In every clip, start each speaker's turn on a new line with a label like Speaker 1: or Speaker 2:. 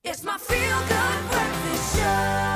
Speaker 1: It's my feel-good breakfast show.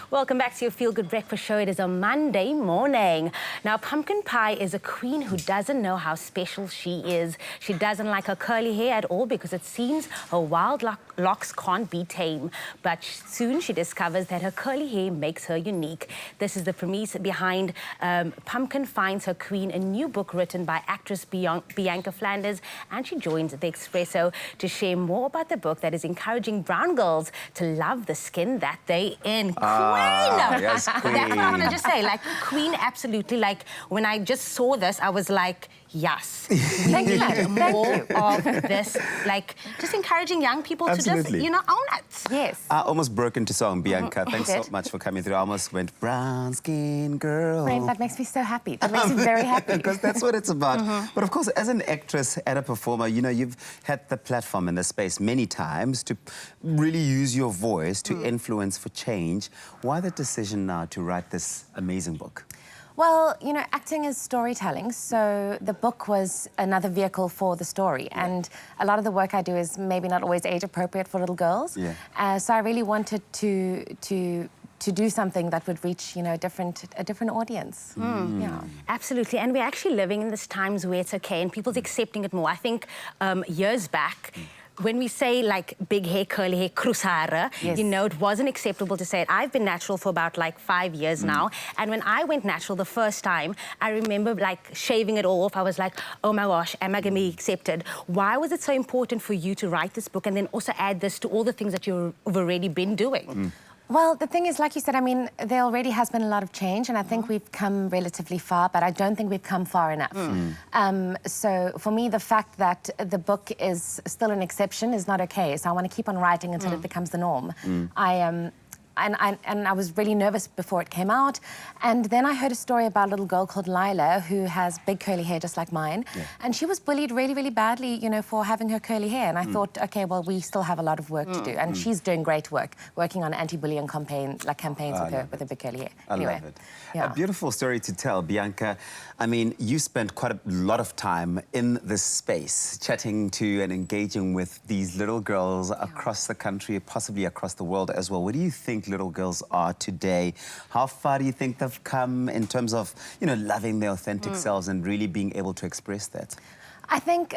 Speaker 2: Welcome back to your Feel Good Breakfast Show. It is a Monday morning. Now, Pumpkin Pie is a queen who doesn't know how special she is. She doesn't like her curly hair at all because it seems her wild locks can't be tame. But soon she discovers that her curly hair makes her unique. This is the premise behind Pumpkin Finds Her Queen, a new book written by actress Bianca Flanders. And she joins the Expresso to share more about the book that is encouraging brown girls to love the skin that they in.
Speaker 3: Yes, queen.
Speaker 2: That's what I want to just say. Like, queen, absolutely. Like, when I just saw this, I was like, yes.
Speaker 3: Thank you.
Speaker 2: More of this, like, just encouraging young people to just, you know, own it.
Speaker 3: Yes.
Speaker 4: I almost broke into song, Bianca. Thanks so much for coming through. I almost went, brown skin girl.
Speaker 3: Friend, that makes me so happy. That makes me very happy.
Speaker 4: Because that's what it's about. But of course, as an actress and a performer, you know, you've had the platform and the space many times to really use your voice to influence for change. Why the decision now to write this amazing book?
Speaker 3: Well, you know, acting is storytelling, so the book was another vehicle for the story. And a lot of the work I do is maybe not always age appropriate for little girls. So I really wanted to do something that would reach, you know, a different audience. Yeah.
Speaker 2: Absolutely, and we're actually living in these times where it's okay and people's accepting it more. I think years back, when we say, like, big hair, curly hair, krusare, you know, it wasn't acceptable to say it. I've been natural for about, like, 5 years now. And when I went natural the first time, I remember, like, shaving it all off. I was like, oh, my gosh, am I going to be accepted? Why was it so important for you to write this book and then also add this to all the things that you've already been doing?
Speaker 3: Well, the thing is, like you said, I mean, there already has been a lot of change, and I think we've come relatively far, but I don't think we've come far enough. So for me, the fact that the book is still an exception is not okay. So I want to keep on writing until it becomes the norm. And I was really nervous before it came out. And then I heard a story about a little girl called Lila who has big curly hair just like mine. And she was bullied really, really badly, you know, for having her curly hair. And I thought, okay, well, we still have a lot of work to do. And she's doing great work, working on anti-bullying campaigns with her big curly hair. Anyway,
Speaker 4: I love it. A beautiful story to tell, Bianca. I mean, you spent quite a lot of time in this space, chatting to and engaging with these little girls across the country, possibly across the world as well. What do you think little girls are today? How far do you think they've come in terms of, you know, loving their authentic selves and really being able to express that?
Speaker 3: I think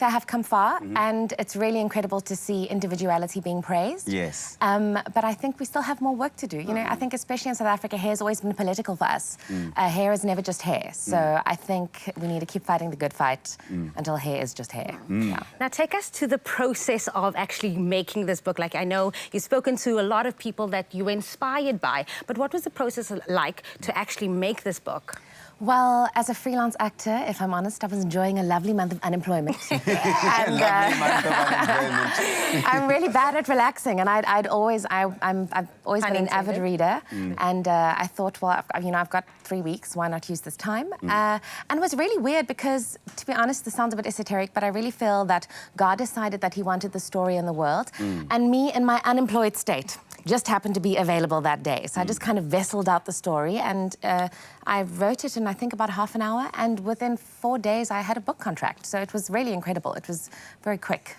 Speaker 3: they have come far, and it's really incredible to see individuality being praised.
Speaker 4: Yes.
Speaker 3: But I think we still have more work to do. You know, I think especially in South Africa, hair has always been political for us. Hair is never just hair. So I think we need to keep fighting the good fight until hair is just hair.
Speaker 2: Now, take us to the process of actually making this book. Like, I know you've spoken to a lot of people that you were inspired by, but what was the process like to actually make this book?
Speaker 3: Well, as a freelance actor, if I'm honest, I was enjoying a lovely month of unemployment.
Speaker 4: And,
Speaker 3: I'm really bad at relaxing, and I've always been an avid reader. And I thought, well, I've got 3 weeks, why not use this time? And it was really weird because, to be honest, this sounds a bit esoteric, but I really feel that God decided that he wanted the story in the world, and me in my unemployed state just happened to be available that day. So I just kind of vesseled out the story, and I wrote it in, I think, about half an hour, and within 4 days I had a book contract. So it was really incredible. It was very quick,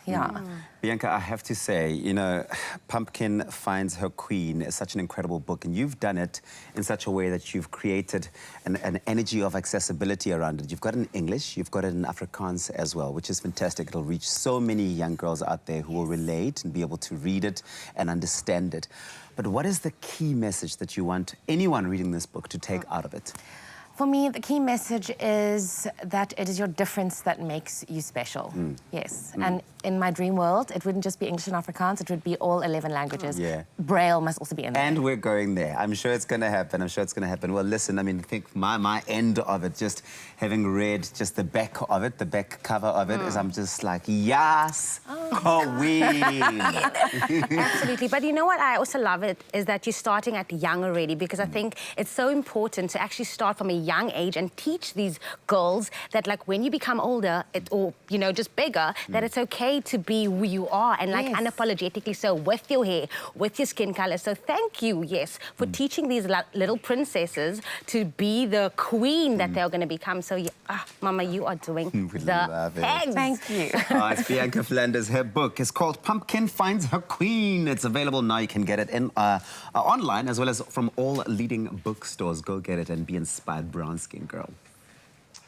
Speaker 4: Bianca, I have to say, you know, Pumpkin Finds Her Queen is such an incredible book, and you've done it in such a way that you've created an energy of accessibility around it. You've got it in English, you've got it in Afrikaans as well, which is fantastic. It'll reach so many young girls out there who will relate and be able to read it and understand it. But what is the key message that you want anyone reading this book to take out of it?
Speaker 3: For me, the key message is that it is your difference that makes you special. Yes. And in my dream world, it wouldn't just be English and Afrikaans, it would be all 11 languages. Braille must also be in there.
Speaker 4: And we're going there. I'm sure it's going to happen. I'm sure it's going to happen. Well, listen, I mean, I think my end of it, just having read just the back of it, the back cover of it, is I'm just like, yes, queen.
Speaker 2: Absolutely. But you know what I also love it is that you're starting at young already, because I think it's so important to actually start from a young age and teach these girls that, like, when you become older, or, you know, just bigger, that it's okay to be who you are and, like, unapologetically so with your hair, with your skin color. So thank you, yes, for teaching these little princesses to be the queen that they're going to become. So, Mama, you are doing
Speaker 4: We
Speaker 2: the
Speaker 4: love it.
Speaker 2: thing.
Speaker 3: Thank you.
Speaker 4: It's Bianca Flanders. Her book is called Pumpkin Finds Her Queen. It's available now. You can get it in online as well as from all leading bookstores. Go get it and be inspired, brown skin girl.